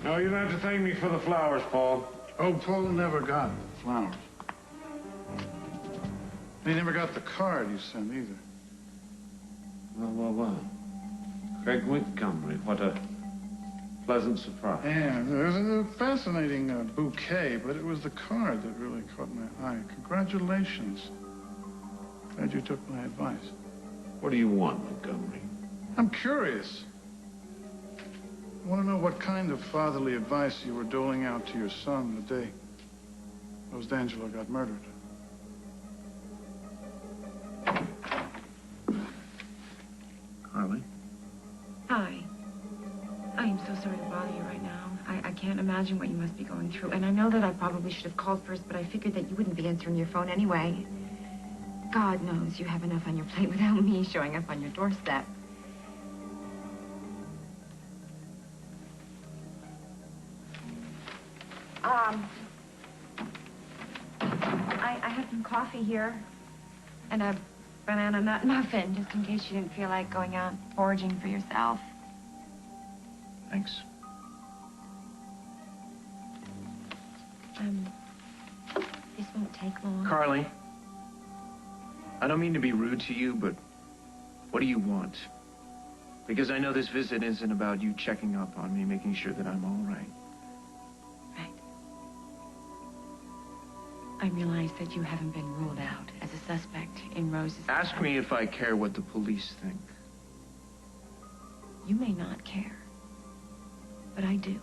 No, you don't have to thank me for the flowers, Paul. Oh, Paul never got flowers. He never got the card you sent either. Well. Craig Montgomery, what a pleasant surprise. Yeah, it was a fascinating bouquet, but it was the card that really caught my eye. Congratulations. Glad you took my advice. What do you want, Montgomery? I'm curious. I want to know what kind of fatherly advice you were doling out to your son the day Rose D'Angelo got murdered. Carly? Hi. I am so sorry to bother you right now. I can't imagine what you must be going through. And I know that I probably should have called first, but I figured that you wouldn't be answering your phone anyway. God knows you have enough on your plate without me showing up on your doorstep. I have some coffee here and a banana nut muffin, just in case you didn't feel like going out foraging for yourself. Thanks. This won't take long. Carly, I don't mean to be rude to you, but what do you want? Because I know this visit isn't about you checking up on me, making sure that I'm all right. Right. I realize that you haven't been ruled out as a suspect in Rose's... Ask me if I care what the police think. You may not care, but I do.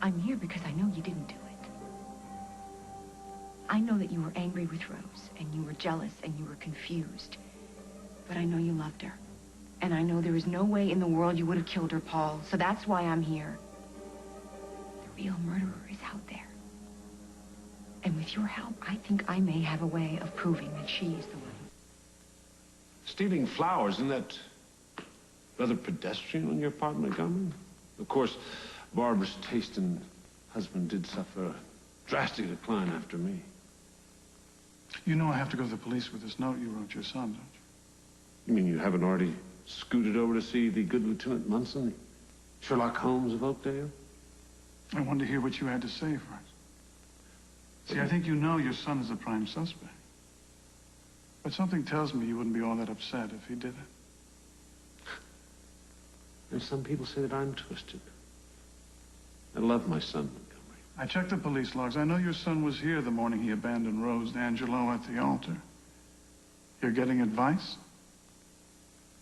I'm here because I know you didn't do it. I know that you were angry with Rose, and you were jealous, and you were confused. But I know you loved her. And I know there is no way in the world you would have killed her, Paul. So that's why I'm here. The real murderer is out there. And with your help, I think I may have a way of proving that she is the one. Stealing flowers, isn't that rather pedestrian on your part, Montgomery? Of course, Barbara's taste in husband did suffer a drastic decline after me. You know I have to go to the police with this note you wrote your son, don't you? You mean you haven't already scooted over to see the good Lieutenant Munson, the Sherlock Holmes of Oakdale? I wanted to hear what you had to say first. See, I think you know your son is the prime suspect. But something tells me you wouldn't be all that upset if he did it. And some people say that I'm twisted. I love my son, Montgomery. I checked the police logs. I know your son was here the morning he abandoned Rose D'Angelo at the altar. You're getting advice?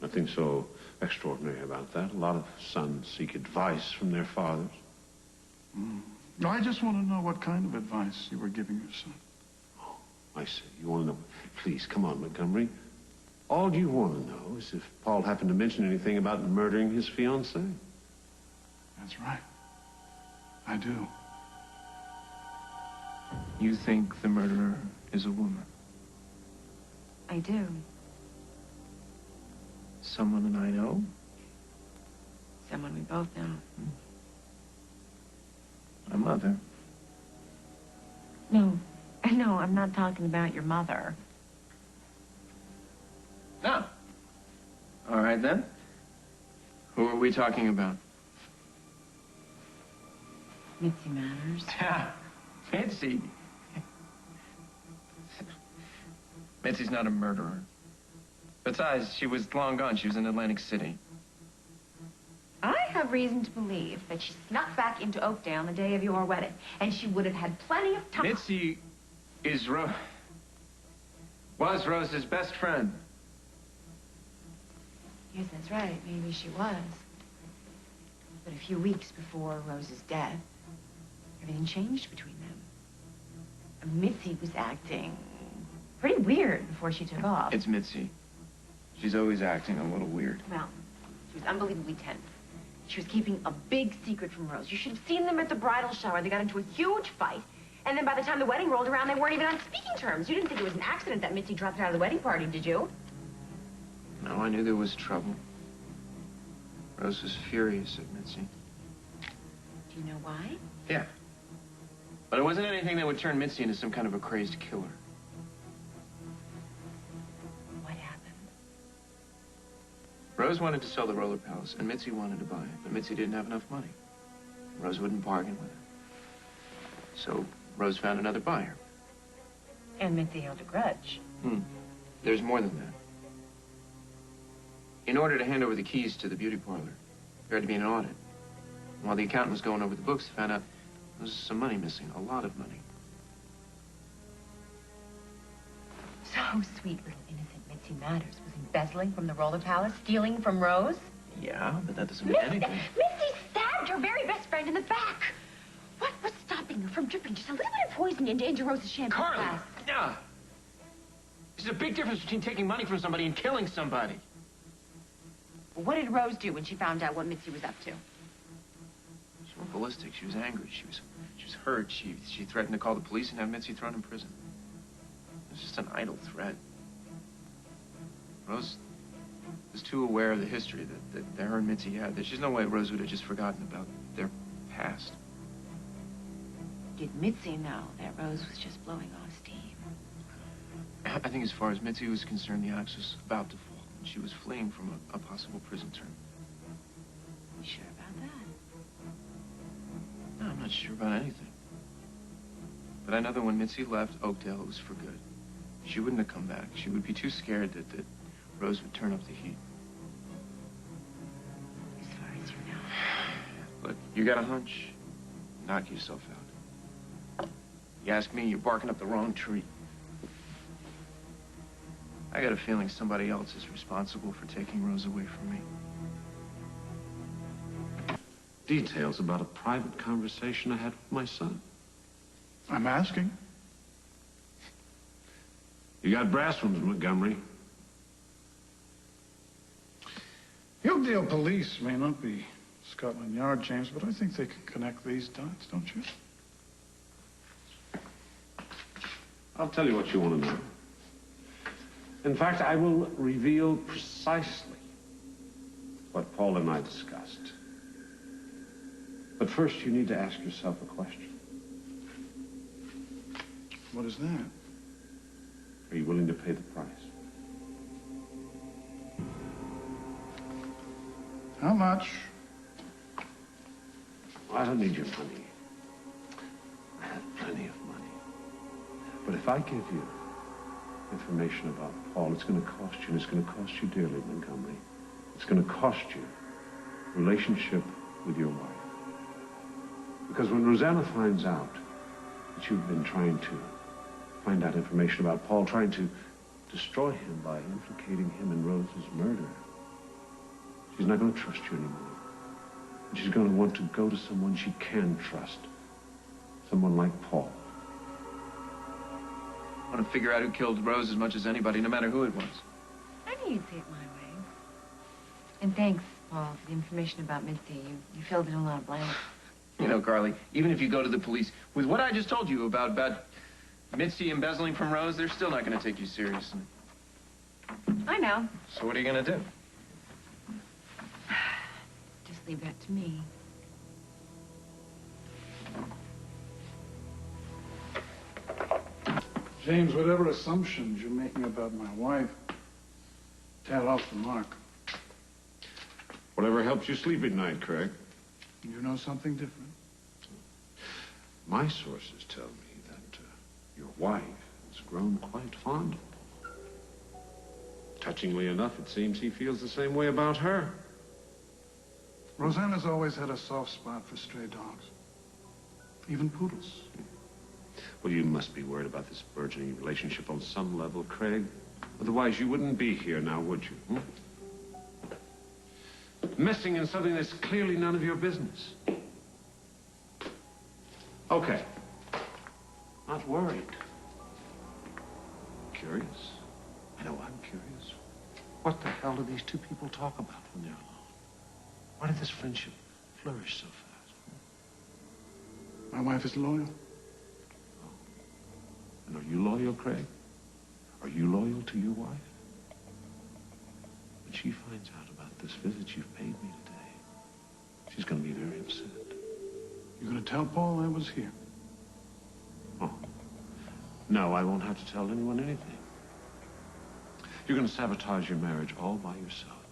Nothing so extraordinary about that. A lot of sons seek advice from their fathers. No, I just want to know what kind of advice you were giving your son. Oh, I see. You want to know. Please, come on, Montgomery. All you want to know is if Paul happened to mention anything about murdering his fiancée. That's right. I do. You think the murderer is a woman? I do. Someone that I know? Someone we both know. My mother. No, I'm not talking about your mother. No. All right, then. Who are we talking about? Mitzi Manners. Yeah, Mitzi. Mitzi's not a murderer. Besides, she was long gone. She was in Atlantic City. I have reason to believe that she snuck back into Oakdale on the day of your wedding, and she would have had plenty of time. Mitzi is was Rose's best friend. Yes, that's right. Maybe she was. But a few weeks before Rose's death, everything changed between them. Mitzi was acting pretty weird before she took off. It's Mitzi. She's always acting a little weird. Well, she was unbelievably tense. She was keeping a big secret from Rose. You should have seen them at the bridal shower. They got into a huge fight. And then by the time the wedding rolled around, they weren't even on speaking terms. You didn't think it was an accident that Mitzi dropped out of the wedding party, did you? No, I knew there was trouble. Rose was furious at Mitzi. Do you know why? Yeah. But it wasn't anything that would turn Mitzi into some kind of a crazed killer. What happened? Rose wanted to sell the Roller Palace, and Mitzi wanted to buy it, but Mitzi didn't have enough money. Rose wouldn't bargain with her. So Rose found another buyer. And Mitzi held a grudge. There's more than that. In order to hand over the keys to the beauty parlor, there had to be an audit. And while the accountant was going over the books, they found out there was some money missing, a lot of money. So sweet little innocent Mitzi Matters was embezzling from the Roller Palace, stealing from Rose. Yeah, but that doesn't mean anything. Mitzi stabbed her very best friend in the back. What was stopping her from dripping just a little bit of poison into Rose's shampoo Carly! glass? Yeah. There's a big difference between taking money from somebody and killing somebody. Well, what did Rose do when she found out what Mitzi was up to? She went ballistic. She was angry. She was hurt. She threatened to call the police and have Mitzi thrown in prison. It was just an idle threat. Rose was too aware of the history that her and Mitzi had. There's just no way Rose would have just forgotten about their past. Did Mitzi know that Rose was just blowing off steam? I think as far as Mitzi was concerned, the axe was about to fall. And she was fleeing from a possible prison term. You sure about that? No, I'm not sure about anything. But I know that when Mitzi left Oakdale, it was for good. She wouldn't have come back. She would be too scared that Rose would turn up the heat. As far as you know. Look, you got a hunch, knock yourself out. You ask me, you're barking up the wrong tree. I got a feeling somebody else is responsible for taking Rose away from me. Details about a private conversation I had with my son. I'm asking. You got brass ones, Montgomery. The Oakdale police may not be Scotland Yard, James, but I think they can connect these dots, don't you? I'll tell you what you want to know. In fact, I will reveal precisely what Paul and I discussed. But first, you need to ask yourself a question. What is that? Are you willing to pay the price? How much? I don't need your money. I have plenty of money. But if I give you information about Paul, it's going to cost you, and it's going to cost you dearly, Montgomery. It's going to cost you relationship with your wife. Because when Rosanna finds out that you've been trying to find out information about Paul, trying to destroy him by implicating him in Rose's murder, she's not going to trust you anymore. And she's going to want to go to someone she can trust. Someone like Paul. I want to figure out who killed Rose as much as anybody, no matter who it was. I knew you'd see it my way. And thanks, Paul, for the information about Mitzi. You filled in a lot of blanks. You know, Carly, even if you go to the police with what I just told you about Mitzi embezzling from Rose, they're still not going to take you seriously. I know. So what are you going to do? Just leave that to me. James, whatever assumptions you're making about my wife, tell off the mark. Whatever helps you sleep at night, Craig. You know something different? My sources tell me that your wife has grown quite fond of Paul. Touchingly enough, it seems he feels the same way about her. Rosanna's always had a soft spot for stray dogs. Even poodles. Well, you must be worried about this burgeoning relationship on some level, Craig. Otherwise, you wouldn't be here now, would you? Messing in something that's clearly none of your business. Okay. Not worried. Curious. I know I'm curious. What the hell do these two people talk about when they're alone? Why did this friendship flourish so fast? My wife is loyal. And are you loyal, Craig? Are you loyal to your wife? When she finds out about this visit you've paid me today, she's going to be very upset. You're going to tell Paul I was here? Oh. No, I won't have to tell anyone anything. You're going to sabotage your marriage all by yourself.